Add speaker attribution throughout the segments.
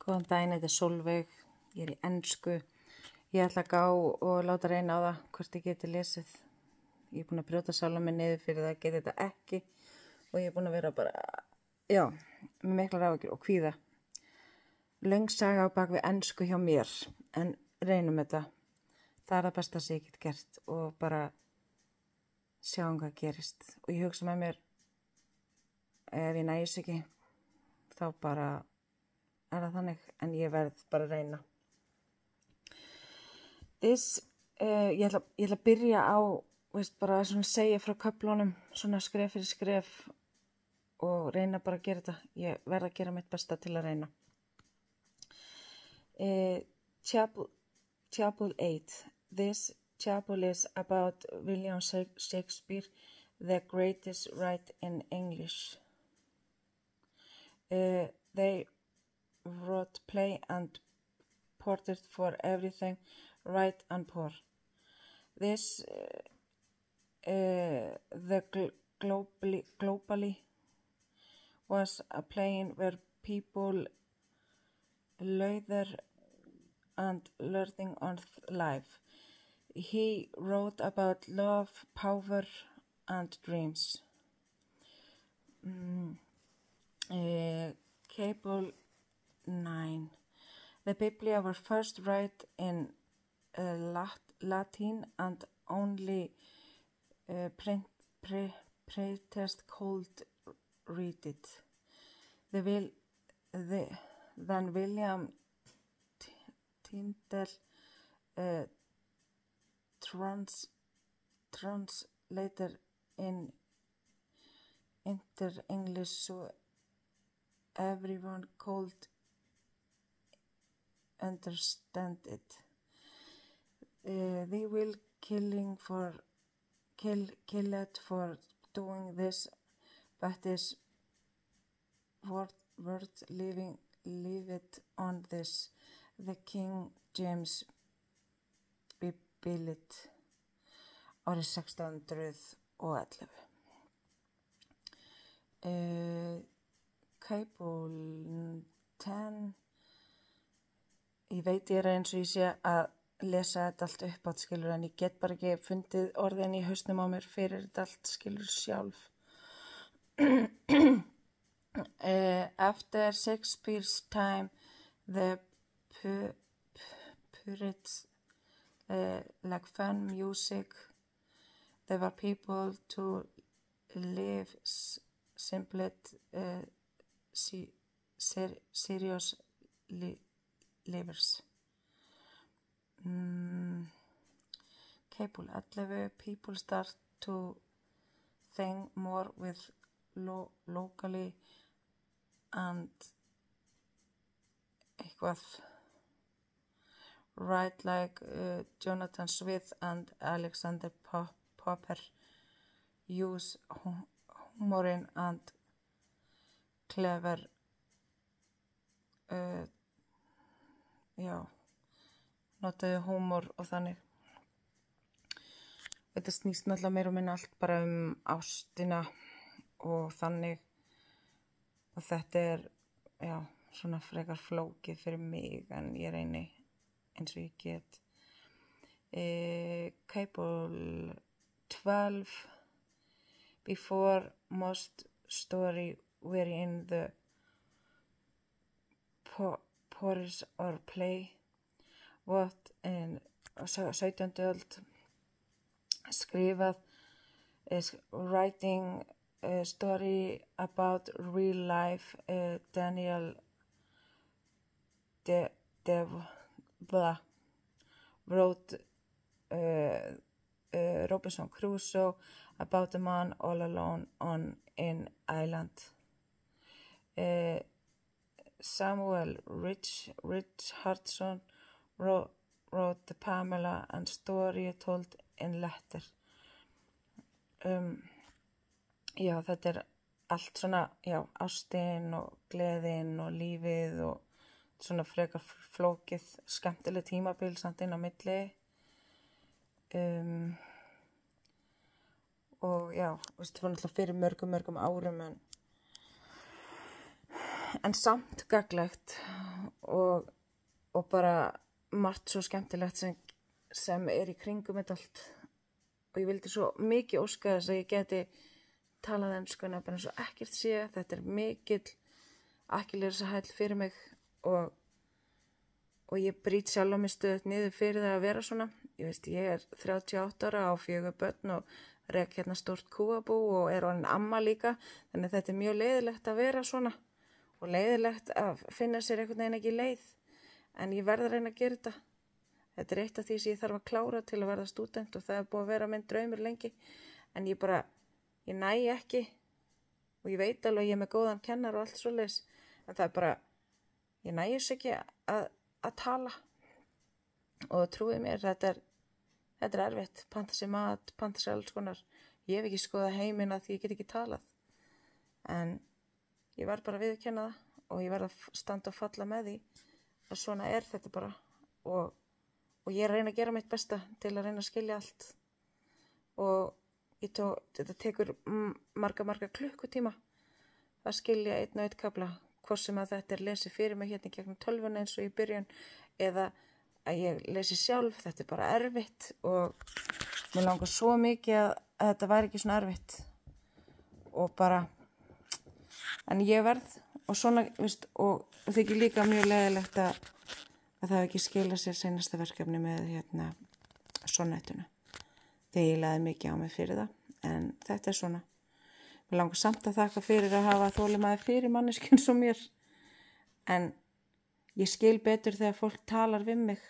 Speaker 1: Góðan daginn, þetta Sólveig, ég í ensku. Ég ætla að gá og láta reyna á það hvort ég geti lesið. Ég búin að brjóta sála mig niður fyrir það að geta þetta ekki og ég búin að vera bara, með miklar áhyggjur og kvíða. Löng saga á bak við ensku hjá mér, en reynum þetta. Það það besta sem ég get gert og bara sjáum hvað gerist. Og ég hugsa með mér, ef ég næs ekki, þá bara það þannig, en ég verð bara að reyna. Ég ætla að byrja á, bara svona segja frá köflunum, svona skref fyrir skref og reyna bara að gera þetta. Ég verð að gera mitt besta til að reyna. Chapel 8. This chapel is about William Shakespeare, the greatest writer in English. They wrote play and portrait for everything, right and poor. This the globally was a play where people learned and learning on life. He wrote about love, power, and dreams. Cable 9. The Biblia was first read in Latin and only priests could read it. Then William Tyndale translated in English so everyone could understand it. They will kill it for doing this, but is worth leave it on this. The King James Bible árið 1611. Cable 10. Ég veit ég eins og ég sé að lesa þetta allt upp átt, skilur, en ég get bara ekki fundið orðin í hausnum á mér fyrir þetta allt, skilur, sjálf. After Shakespeare's time, the Purists like fun music. There were people to live simple, serious lives. Cable 11. People start to think more with locally and right like Jonathan Swift and Alexander Popper use humor and clever notaðu húmor og þannig. Þetta snýst náttúrulega meira og minna allt bara ástina og þannig, og þetta svona frekar flókið fyrir mig, en ég reyni eins og ég get. Cable 12. Before most story were in the porridge or play, what in 17. öld skrifað is writing a story about real life. Daniel wrote Robinson Crusoe about a man all alone on an island. Samuel Richardson wrote the Pamela and story told in letter. Þetta allt svona, ástin og gleðin og lífið og svona frekar flókið, skemmtileg tímabil samt inn á milli. Og það var náttúrulega fyrir mörgum árum, en samt gagnlegt og bara margt svo skemmtilegt sem í kringum þetta allt. Og ég vildi svo mikið óska þess að ég geti talað enskuna bara eins og ekkert sé. Þetta mikill akkilesarhæll fyrir mig og ég brýt sjálf á mig stöðugt niður fyrir það að vera svona. Ég 38 ára á 4 börn og rek hérna stórt kúabú og orðin amma líka. Þannig að þetta mjög leiðilegt að vera svona og leiðilegt að finna sér einhvern veginn ekki leið. En ég verð að reyna að gera þetta. Þetta eitt af því sem ég þarf að klára til að verða stúdent og það búið að vera minn draumur lengi. En ég næ ekki og ég veit alveg að ég með góðan kennar og allt svoleiðis. En það bara, ég næ þess ekki að tala. Og trúið mér, þetta er erfitt. Panta sér mat, panta sér alls konar. Ég hef ekki skoðað heiminn að því ég get ekki talað. En ég verð bara að viðurkenna það og ég verð að standa og falla með því að svona þetta bara. Og ég reyna að gera mitt besta til að reyna að skilja allt. Og þetta tekur marga klukkutíma að skilja einn og einn kafla. Hvort sem að þetta lesið fyrir mig hérna gegnum tölvuna eins og í byrjun eða að ég lesi sjálf. Þetta bara erfitt og mér langar svo mikið að þetta væri ekki svona erfitt. Og bara, en ég verð og svona, og þykir líka mjög leiðilegt að það hef ekki skilað sér seinasta verkefni með sonnettuna. Þegar ég laði mikið á mig fyrir það, en þetta svona. Mér langar samt að þakka fyrir að hafa þolinmæði fyrir manneskjun svo mér. En ég skil betur þegar fólk talar við mig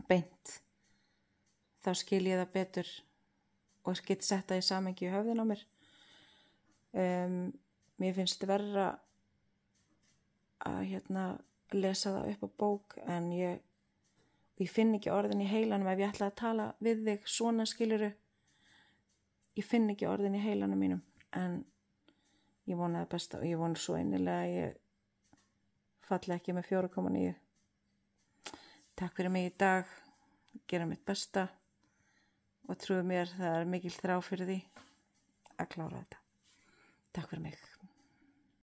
Speaker 1: beint. Þá skil ég það betur og get sett það í samhengi í höfðin á mér. Mér finnst verra að lesa það upp á bók en ég finn ekki orðin í heilanum ef ég ætla að tala við þig svona skiluru. Ég finn ekki orðin í heilanum mínum en ég vona það besta og ég vona svo innilega að ég falli ekki með 4,9. Takk fyrir mig í dag, gera mitt besta og trúið mér það mikil þrá fyrir því að klára þetta. Takk fyrir mig.